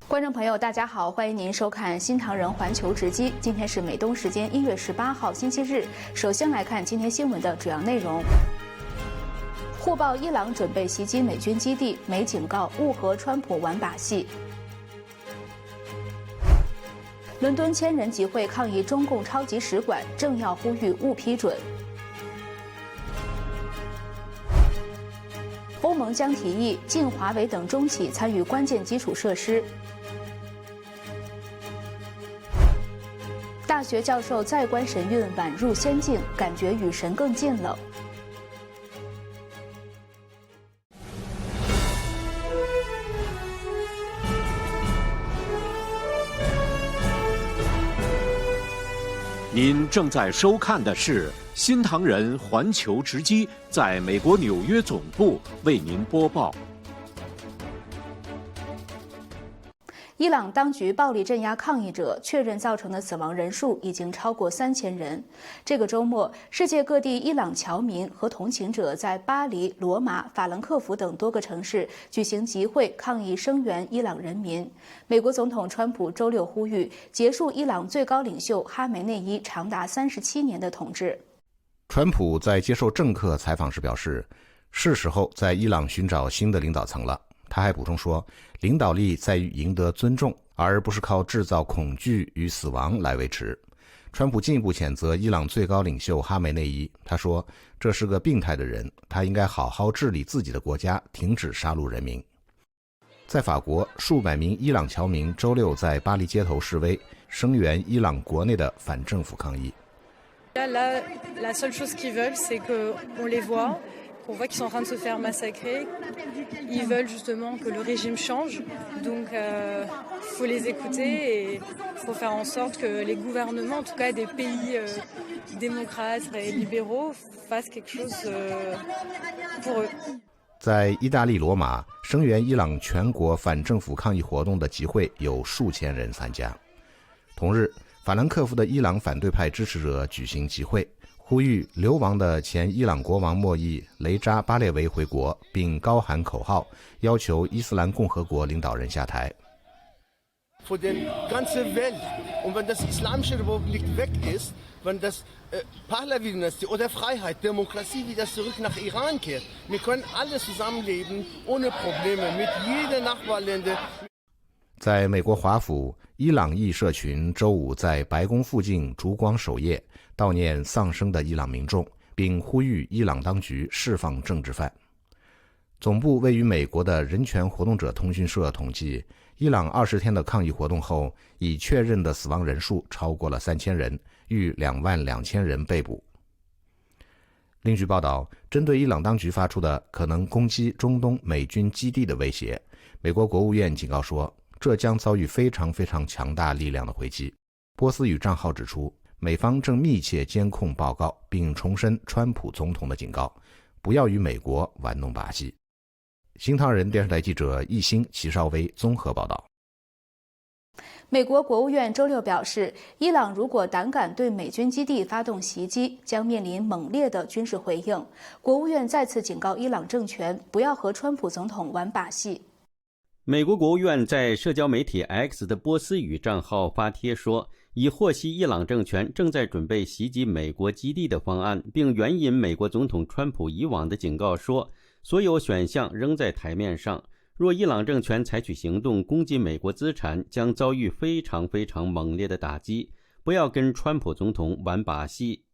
观众朋友，大家好，欢迎您收看新唐人环球直击。今天是美东时间1月18号星期日。首先来看今天新闻的主要内容。互报伊朗准备袭击美军基地，美警告勿和川普玩把戏。伦敦千人集会抗议中共超级使馆，政要呼吁勿批准。欧盟将提议禁华为等中企参与关键基础设施。大学教授再观神韵宛入仙境，感觉与神更近了。您正在收看的是新唐人环球直击，在美国纽约总部为您播报。伊朗当局暴力镇压抗议者，确认造成的死亡人数已经超过3000人。这个周末，世界各地伊朗侨民和同情者在巴黎、罗马、法兰克福等多个城市举行集会，抗议声援伊朗人民。美国总统川普周六呼吁结束伊朗最高领袖哈梅内伊长达37年的统治。川普在接受政客采访时表示，是时候在伊朗寻找新的领导层了。他还补充说，领导力在于赢得尊重，而不是靠制造恐惧与死亡来维持。川普进一步谴责伊朗最高领袖哈梅内伊，他说这是个病态的人，他应该好好治理自己的国家，停止杀戮人民。在法国，数百名伊朗侨民周六在巴黎街头示威，声援伊朗国内的反政府抗议。La seule chose qu'ils veulent, c'est qu'on les voit. On voit qu'ils sont en train de se faire massacrer. Ils veulent justement que le régime change. Donc, faut les écouter et faut faire en sorte que les gouvernements, en tout cas des pays démocrates et libéraux, fassent quelque chose pour eux. 在意大利罗马，声援伊朗全国反政府抗议活动的集会有数千人参加。同日，法兰克福的伊朗反对派支持者举行集会，呼吁流亡的前伊朗国王莫伊·雷扎巴列维回国，并高喊口号，要求伊斯兰共和国领导人下台。Für die ganze Welt. Und wenn das Islamische Republik weg ist, wenn das Pahlavi-Dynastie oder Freiheit, Demokratie wieder zurück nach Iran kehrt, wir können alle zusammenleben ohne Probleme mit jedem Nachbarländer. 在美国华府，伊朗裔社群周五在白宫附近烛光守夜，悼念丧生的伊朗民众，并呼吁伊朗当局释放政治犯。总部位于美国的人权活动者通讯社统计，伊朗20天的抗议活动后，已确认的死亡人数超过了3000人，逾22000人被捕。另据报道，针对伊朗当局发出的可能攻击中东美军基地的威胁，美国国务院警告说，这将遭遇非常强大力量的回击。波斯语账号指出，美方正密切监控报告，并重申川普总统的警告，不要与美国玩弄把戏。新唐人电视台记者易兴、齐少威综合报道。美国国务院周六表示，伊朗如果胆敢对美军基地发动袭击，将面临猛烈的军事回应。国务院再次警告伊朗政权不要和川普总统玩把戏。美国国务院在社交媒体 X 的波斯语账号发帖说，已获悉伊朗政权正在准备袭击美国基地的方案，并援引美国总统川普以往的警告说，所有选项仍在台面上，若伊朗政权采取行动攻击美国资产，将遭遇非常猛烈的打击，不要跟川普总统玩把戏。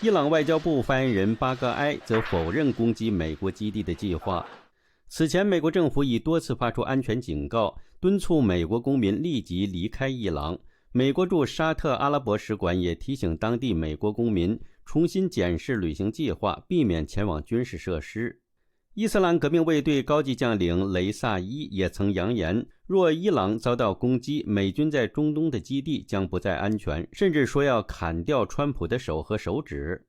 伊朗外交部发言人巴格埃则否认攻击美国基地的计划。此前，美国政府已多次发出安全警告，敦促美国公民立即离开伊朗。美国驻沙特阿拉伯使馆也提醒当地美国公民重新检视旅行计划，避免前往军事设施。伊斯兰革命卫队高级将领雷萨伊也曾扬言，若伊朗遭到攻击，美军在中东的基地将不再安全，甚至说要砍掉川普的手和手指。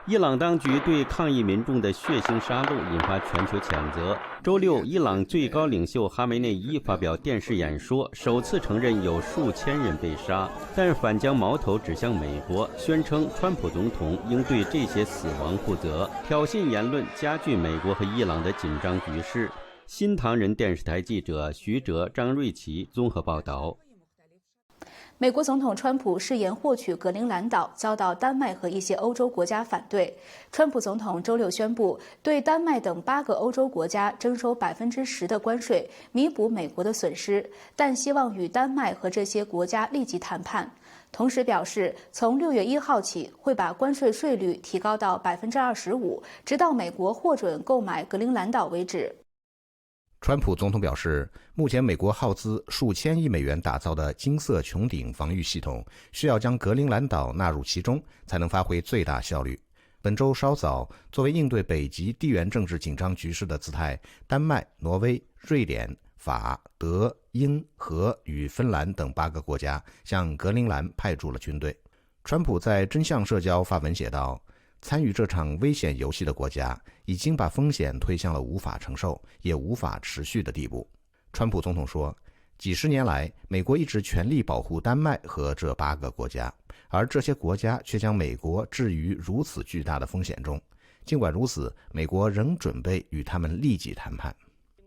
伊朗当局对抗议民众的血腥杀戮引发全球谴责。周六，伊朗最高领袖哈梅内伊发表电视演说，首次承认有数千人被杀，但反将矛头指向美国，宣称川普总统应对这些死亡负责。挑衅言论加剧美国和伊朗的紧张局势。新唐人电视台记者徐哲、张瑞琪综合报道。美国总统川普誓言获取格陵兰岛，遭到丹麦和一些欧洲国家反对。川普总统周六宣布，对丹麦等8个欧洲国家征收10%的关税，弥补美国的损失，但希望与丹麦和这些国家立即谈判。同时表示，从6月1号起会把关税税率提高到25%，直到美国获准购买格陵兰岛为止。川普总统表示，目前美国耗资数千亿美元打造的金色穹顶防御系统，需要将格陵兰岛纳入其中，才能发挥最大效率。本周稍早，作为应对北极地缘政治紧张局势的姿态，丹麦、挪威、瑞典、法、德、英、荷与芬兰等8个国家向格陵兰派驻了军队。川普在真相社交发文写道，参与这场危险游戏的国家已经把风险推向了无法承受也无法持续的地步。川普总统说，几十年来，美国一直全力保护丹麦和这8个国家，而这些国家却将美国置于如此巨大的风险中。尽管如此，美国仍准备与他们立即谈判。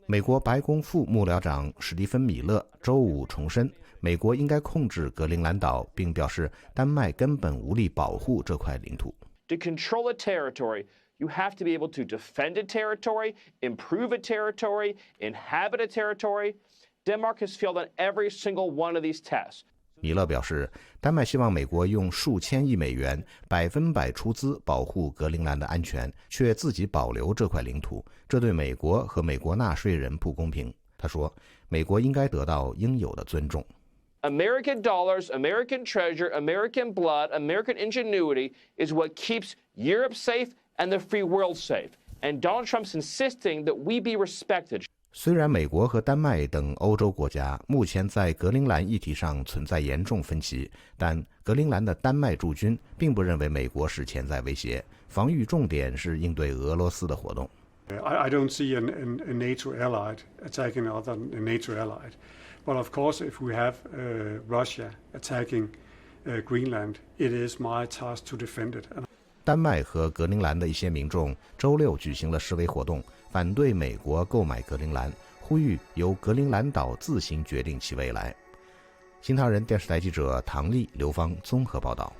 美国白宫副幕僚长史蒂芬·米勒周五重申，美国应该控制格陵兰岛，并表示丹麦根本无力保护这块领土。To control a territory, you have to be able to defend a territory, improve a territory, inhabit a territory. Denmark has failed on every single one of these tests. 米勒表示，丹麦希望美国用数千亿美元100%出资保护格陵兰的安全，却自己保留这块领土，这对美国和美国纳税人不公平。他说，美国应该得到应有的尊重。American dollars, American treasure, American blood, American ingenuity is what keeps Europe safe and the free world safe. And Donald Trump's insisting that we be respected. 虽然美国和丹麦等欧洲国家目前在格陵兰议题上存在严重分歧，但格陵兰的丹麦驻军并不认为美国是潜在威胁，防御重点是应对俄罗斯的活动。I don't see a NATO allied attacking another NATO allied. But of course, if we have Russia attacking Greenland, it is my task to defend it. 丹麦和格陵兰的一些民众周六举行了示威活动，反对美国购买格陵兰，呼吁由格陵兰岛自行决定其未来。新唐人电视台记者唐丽、刘芳综合报道。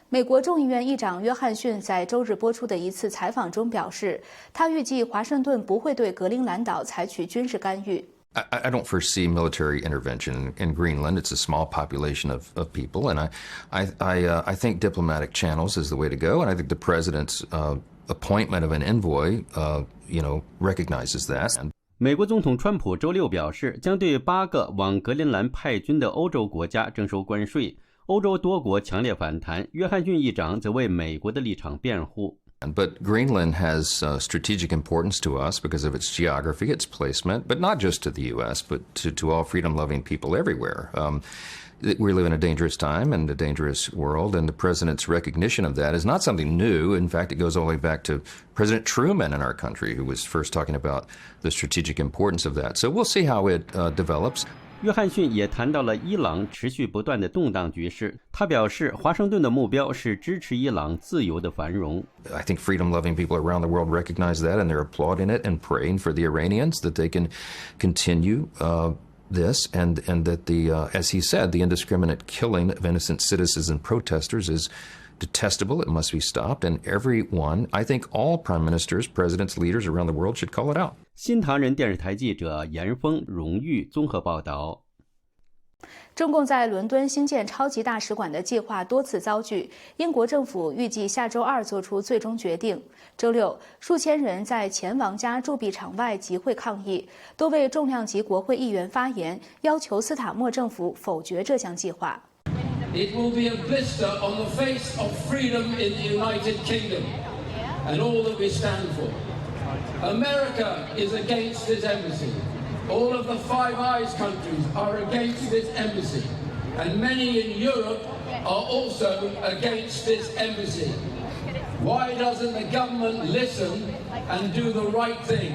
美国众议院议长约翰逊在周日播出的一次采访中表示，他预计华盛顿不会对格陵兰岛采取军事干预。I don't foresee military intervention in Greenland. It's a small population of people, and I think diplomatic channels is the way to go. And I think the president's appointment of an envoy, recognizes that. 美国总统川普周六表示，将对8个往格陵兰派军的欧洲国家征收关税。欧洲多国强烈反弹，约翰逊议长则为美国的立场辩护。But Greenland has strategic importance to us because of its geography, its placement, but not just to the U.S., but to all freedom-loving people everywhere. We live in a dangerous time and a dangerous world, and the president's recognition of that is not something new. In fact, it goes all the way back to President Truman in our country, who was first talking about the strategic importance of that. So we'll see how it develops. 约翰逊也谈到了伊朗持续不断的动荡局势。他表示，华盛顿的目标是支持伊朗自由的繁荣。I think freedom-loving people around the world recognize that, and they're applauding it and praying for the Iranians that they can continue this, and that as he said, the indiscriminate killing of innocent citizens and protesters is detestable. It must be stopped, and everyone, I think all prime ministers, presidents, leaders around the world should call it out. 新唐人电视台记者严峰、荣誉综合报道。中共在伦敦兴建超级大使馆的计划多次遭拒，英国政府预计下周2做出最终决定。周六，数千人在前王家铸币厂外集会抗议，多位重量级国会议员发言，要求斯塔默政府否决这项计划。It will be a blister on the face of freedom in the United Kingdom and all that we stand for. America is against this embassy. All of the Five Eyes countries are against this embassy. And many in Europe are also against this embassy. Why doesn't the government listen and do the right thing?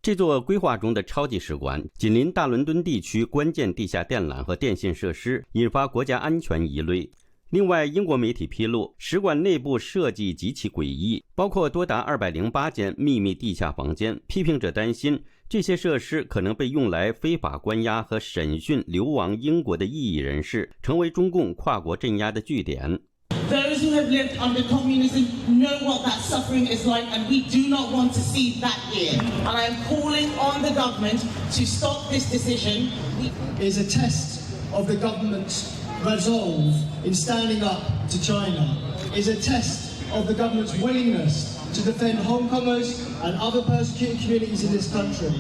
这座规划中的超级使馆紧邻大伦敦地区关键地下电缆和电信设施，引发国家安全疑虑。另外，英国媒体披露，使馆内部设计极其诡异，包括多达208间秘密地下房间。批评者担心，这些设施可能被用来非法关押和审讯流亡英国的异议人士，成为中共跨国镇压的据点。Those who have lived under communism know what that suffering is like, and we do not want to see that here. And I am calling on the government to stop this decision. It is a test of the government's resolve in standing up to China. It is a test of the government's willingness to defend Hong Kongers and other persecuted communities in this country.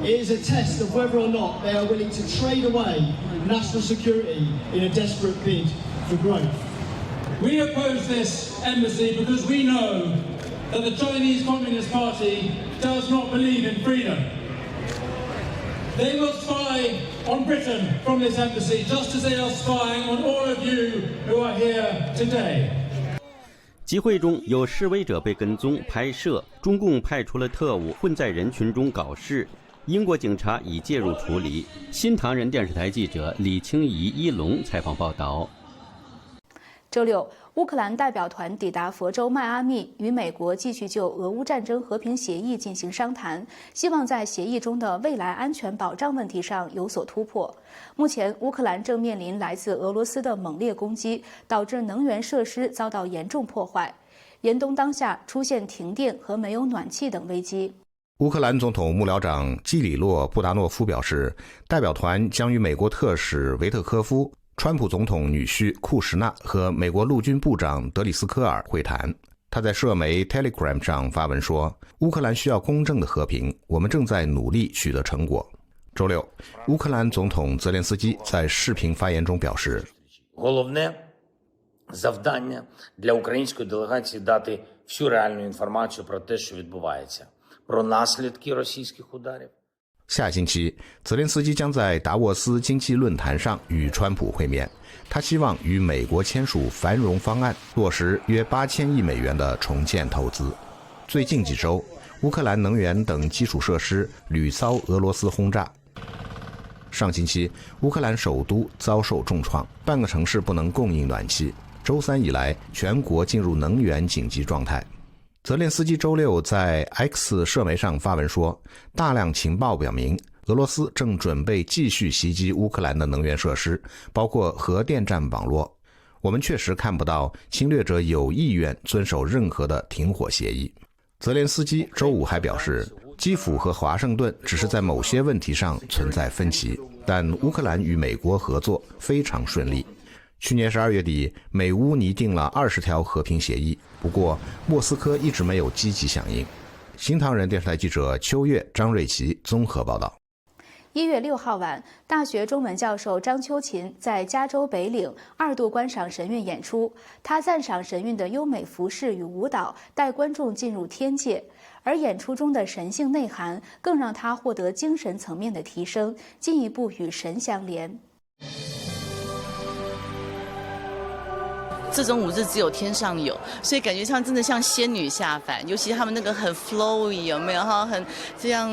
It is a test of whether or not they are willing to trade away national security in a desperate bid for growth. We oppose this embassy because we know that the Chinese Communist Party does not believe in freedom. They will spy on Britain from this embassy, just as they are spying on all of you who are here today. 集会中有示威者被跟踪拍摄，中共派出了特务混在人群中搞事，英国警察已介入处理。新唐人电视台记者李清怡、一龙采访报道。周六，乌克兰代表团抵达佛州迈阿密，与美国继续就俄乌战争和平协议进行商谈，希望在协议中的未来安全保障问题上有所突破。目前，乌克兰正面临来自俄罗斯的猛烈攻击，导致能源设施遭到严重破坏。严冬当下，出现停电和没有暖气等危机。乌克兰总统幕僚长基里洛·布达诺夫表示，代表团将与美国特使维特科夫、川普总统女婿库什纳和美国陆军部长德里斯科尔会谈。他在社媒 Telegram 上发文说，乌克兰需要公正的和平，我们正在努力取得成果。周六，乌克兰总统泽连斯基在视频发言中表示， Головне завдання для української делегації дати всю реальну інформацію про те, що відбувається, про наслідки російських ударів. 下星期，泽连斯基将在达沃斯经济论坛上与川普会面。他希望与美国签署繁荣方案，落实约8000亿美元的重建投资。最近几周，乌克兰能源等基础设施屡遭俄罗斯轰炸。上星期，乌克兰首都遭受重创，半个城市不能供应暖气。周三以来，全国进入能源紧急状态。泽连斯基周六在 X 社媒上发文说，大量情报表明，俄罗斯正准备继续袭击乌克兰的能源设施，包括核电站网络。我们确实看不到侵略者有意愿遵守任何的停火协议。泽连斯基周五还表示，基辅和华盛顿只是在某些问题上存在分歧，但乌克兰与美国合作非常顺利。去年12月底，美乌拟定了20条和平协议，不过莫斯科一直没有积极响应。新唐人电视台记者邱越、张瑞琪综合报道。1月6号晚，大学中文教授张秋琴在加州北岭2度观赏神韵演出，他赞赏神韵的优美服饰与舞蹈带观众进入天界，而演出中的神性内涵更让他获得精神层面的提升，进一步与神相连。这种舞姿只有天上有，所以感觉上真的像仙女下凡，尤其他们那个很 flowy 有没有哈，很这样，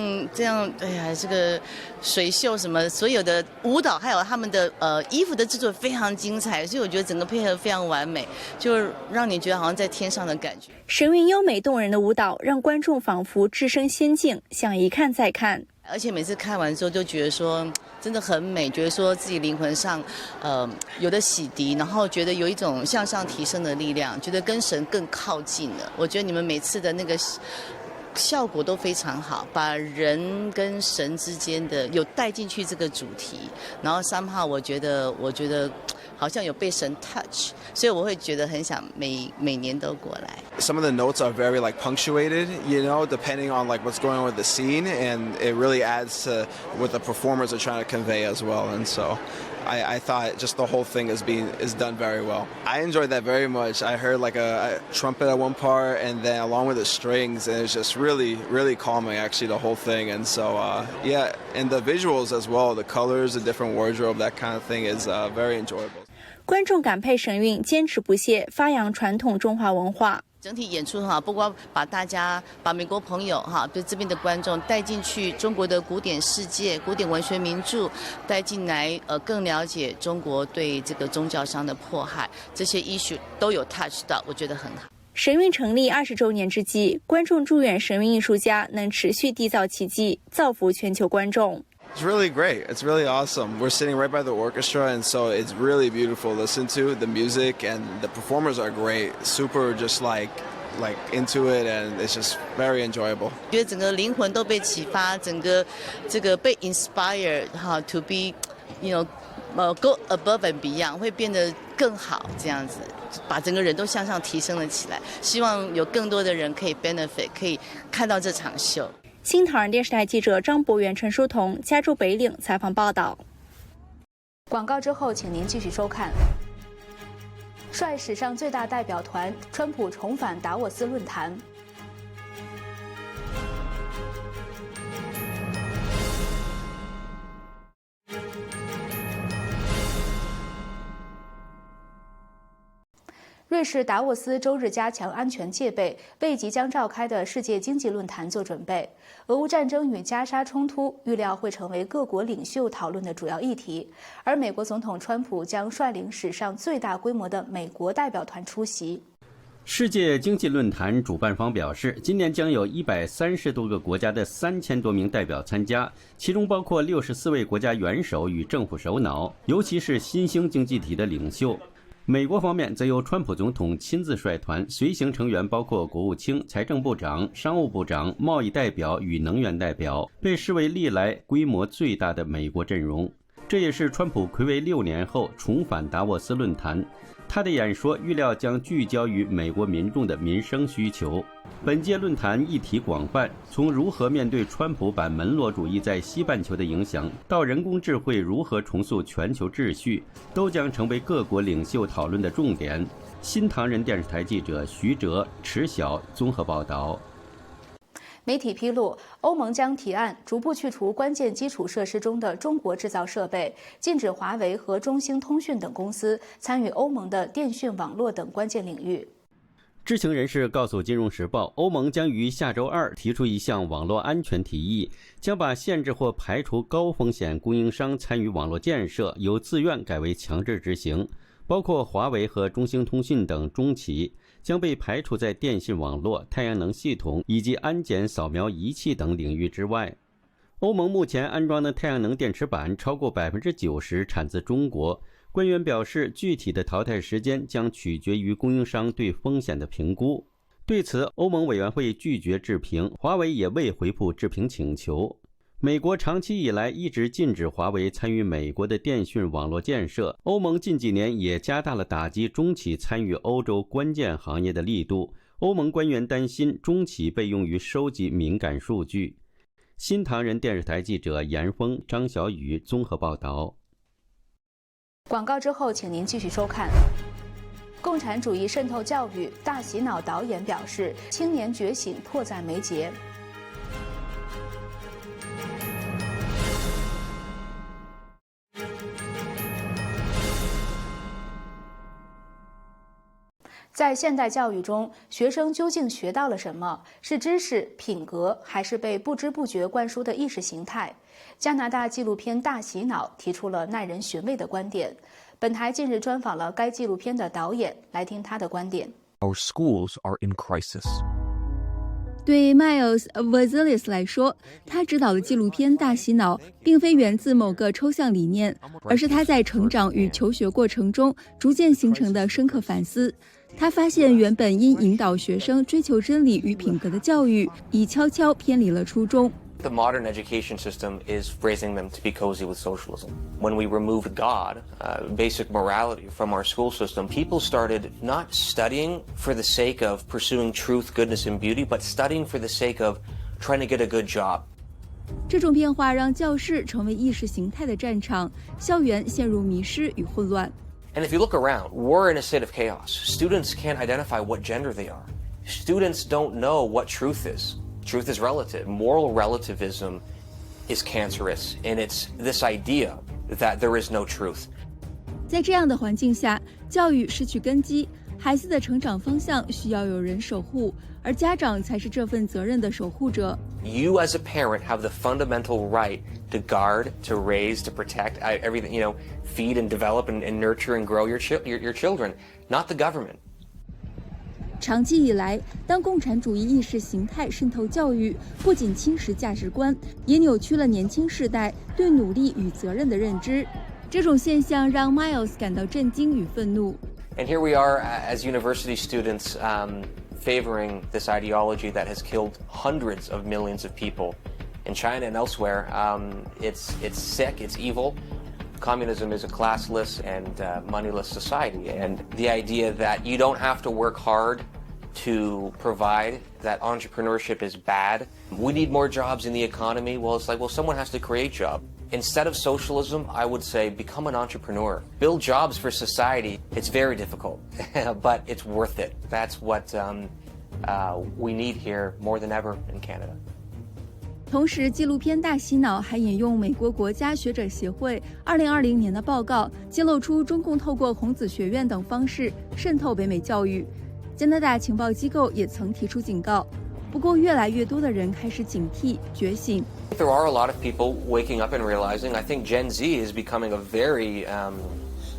哎呀，这个水袖什么，所有的舞蹈还有他们的衣服的制作非常精彩，所以我觉得整个配合非常完美，就让你觉得好像在天上的感觉。神韵优美动人的舞蹈让观众仿佛置身仙境，想一看再看。而且每次看完之后就觉得说真的很美，觉得说自己灵魂上有的洗涤，然后觉得有一种向上提升的力量，觉得跟神更靠近了。我觉得你们每次的那个效果都非常好，把人跟神之间的有带进去这个主题，然后somehow我觉得好像有被神 touch， 所以我会觉得很想每年都过来。Some of the notes are very like punctuated, you know, depending on like what's going on with the scene, and it really adds to what the performers are trying to convey as well. And so I thought just the whole thing is done very well. I enjoyed that very much. I heard like a trumpet at one part, and then along with the strings, and it's just really, really calming actually the whole thing. And so yeah, and the visuals as well, the colors, the different wardrobe, that kind of thing is very enjoyable. 观众感佩神韵，坚持不懈，发扬传统中华文化。整体演出很好，不光把美国朋友对这边的观众带进去中国的古典世界、古典文学名著，带进来更了解中国对这个宗教上的迫害，这些 issue 都有 touch 到，我觉得很好。神韵成立20周年之际，观众祝愿神韵艺术家能持续缔造奇迹，造福全球观众。It's really great. It's really awesome. We're sitting right by the orchestra, and so it's really beautiful to listen to. The music and the performers are great. Super just like into it, and it's just very enjoyable. 觉得整个灵魂都被启发，整个这个被 inspired to be, go above and beyond， 会变得更好，这样子把整个人都向上提升了起来。希望有更多的人可以 benefit， 可以看到这场秀。新唐人电视台记者张博元、陈书彤加州北岭采访报道。广告之后，请您继续收看。率史上最大代表团，川普重返达沃斯论坛。瑞士达沃斯周日加强安全戒备，为即将召开的世界经济论坛做准备。俄乌战争与加沙冲突预料会成为各国领袖讨论的主要议题，而美国总统川普将率领史上最大规模的美国代表团出席。世界经济论坛主办方表示，今年将有130多个国家的3000多名代表参加，其中包括64位国家元首与政府首脑，尤其是新兴经济体的领袖。美国方面则由川普总统亲自率团，随行成员包括国务卿、财政部长、商务部长、贸易代表与能源代表，被视为历来规模最大的美国阵容。这也是川普睽违6年后重返达沃斯论坛。他的演说预料将聚焦于美国民众的民生需求。本届论坛议题广泛，从如何面对川普版门罗主义在西半球的影响，到人工智慧如何重塑全球秩序，都将成为各国领袖讨论的重点。新唐人电视台记者徐哲、池晓综合报道。媒体披露，欧盟将提案逐步去除关键基础设施中的中国制造设备，禁止华为和中兴通讯等公司参与欧盟的电讯网络等关键领域。知情人士告诉《金融时报》，欧盟将于下周2提出一项网络安全提议，将把限制或排除高风险供应商参与网络建设由自愿改为强制执行，包括华为和中兴通讯等中企将被排除在电信网络、太阳能系统以及安检扫描仪器等领域之外。欧盟目前安装的太阳能电池板超过 90% 产自中国。官员表示，具体的淘汰时间将取决于供应商对风险的评估。对此，欧盟委员会拒绝置评，华为也未回复置评请求。美国长期以来一直禁止华为参与美国的电讯网络建设，欧盟近几年也加大了打击中企参与欧洲关键行业的力度。欧盟官员担心中企被用于收集敏感数据。新唐人电视台记者严峰、张小雨综合报道。广告之后，请您继续收看。共产主义渗透教育，大洗脑导演表示，青年觉醒迫在眉睫。在现代教育中，学生究竟学到了什么？是知识、品格，还是被不知不觉灌输的意识形态？加拿大纪录片《大洗脑》提出了耐人寻味的观点。本台近日专访了该纪录片的导演，来听他的观点。Our schools are in crisis. 对 Miles Vazelis 来说，他执导的纪录片《大洗脑》并非源自某个抽象理念，而是他在成长与求学过程中逐渐形成的深刻反思。他发现原本应引导学生追求真理与品格的教育，已悄悄偏离了初衷。The modern education system is raising them to be cozy with socialism. When we removed God, basic morality from our school system, people started not studying for the sake of pursuing truth, goodness, and beauty, but studying for the sake of trying to get a good job. 这种变化让教室成为意识形态的战场，校园陷入迷失与混乱。And if you look around, we're in a state of chaos. Students can't identify what gender they are. Students don't know what truth is. Truth is relative. Moral relativism is cancerous, and it's this idea that there is no truth. 在这样的环境下，教育失去根基，孩子的成长方向需要有人守护，而家长才是这份责任的守护者。You as a parent have the fundamental right to guard, to raise, to protect everything, feed and develop and nurture and grow your children, not the government. 长期以来，当共产主义意识形态渗透教育，不仅侵蚀价值观，也扭曲了年轻世代对努力与责任的认知。这种现象让 Miles 感到震惊与愤怒。And here we are as university students favoring this ideology that has killed hundreds of millions of people in China and elsewhere. It's sick, it's evil. Communism is a classless and moneyless society. And the idea that you don't have to work hard to provide, that entrepreneurship is bad. We need more jobs in the economy. Well, it's like, someone has to create jobs. Instead of socialism, I would say become an entrepreneur. Build jobs for society. It's very difficult, but it's worth it. That's what we need here more than ever in Canada. 同时，纪录片《大洗脑》还引用美国国家学者协会2020年的报告，揭露出中共透过孔子学院等方式渗透北美教育。加拿大情报机构也曾提出警告。不过，越来越多的人开始警惕、觉醒。There are a lot of people waking up and realizing. I think Gen Z is becoming a very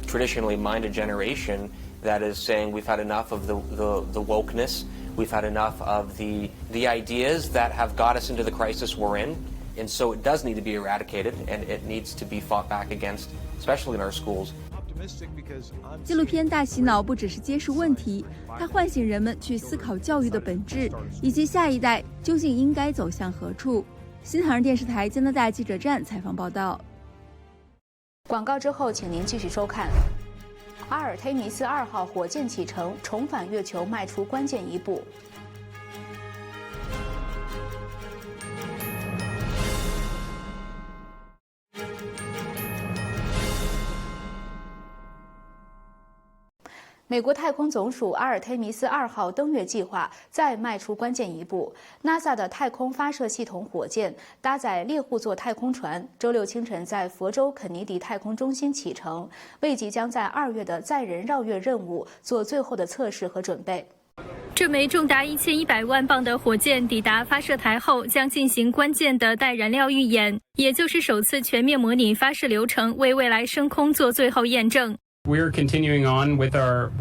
traditionally minded generation that is saying we've had enough of the wokeness. We've had enough of the ideas that have got us into the crisis we're in. And so it does need to be eradicated, and it needs to be fought back against, especially in our schools. 纪录片《大洗脑》不只是揭示问题，它唤醒人们去思考教育的本质，以及下一代究竟应该走向何处。新唐人电视台加拿大记者站采访报道。广告之后，请您继续收看。阿尔忒弥斯2号火箭启程，重返月球迈出关键一步。美国太空总署阿尔忒弥斯2号登月计划再迈出关键一步。NASA 的太空发射系统火箭搭载猎户座太空船，周六清晨在佛州肯尼迪太空中心启程，为即将在2月的载人绕月任务做最后的测试和准备。这枚重达1100万磅的火箭抵达发射台后，将进行关键的带燃料预演，也就是首次全面模拟发射流程，为未来升空做最后验证。We're continuing on with our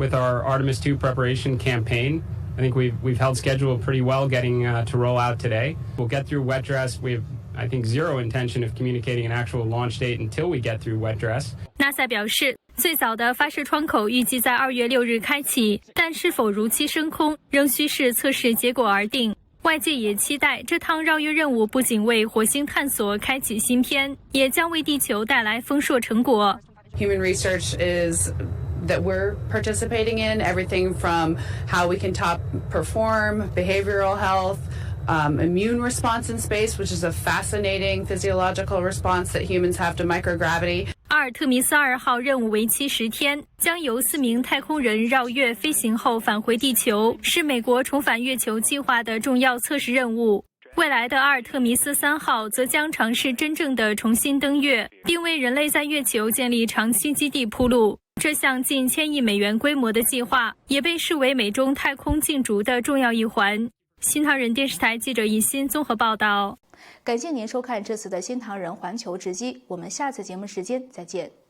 Artemis II preparation campaign. I think we've held schedule pretty well getting to roll out today. We'll get through wet dress. We have, I think, zero intention of communicating an actual launch date until we get through wet dress. NASA 表示，最早的发射窗口预计在2月6日开启，但是否如期升空，仍需视测试结果而定。外界也期待这趟绕月任务不仅为火星探索开启新篇，也将为地球带来丰硕成果。Human research is that we're participating in, everything from how we can top perform, behavioral health, immune response in space, which is a fascinating physiological response that humans have to microgravity. 阿尔特弥斯2号任务为期10天，将由4名太空人绕月飞行后返回地球，是美国重返月球计划的重要测试任务。未来的阿尔特弥斯3号则将尝试真正的重新登月，并为人类在月球建立长期基地铺路。这项近1000亿美元规模的计划，也被视为美中太空竞逐的重要一环。新唐人电视台记者尹欣综合报道。感谢您收看这次的新唐人环球直击，我们下次节目时间再见。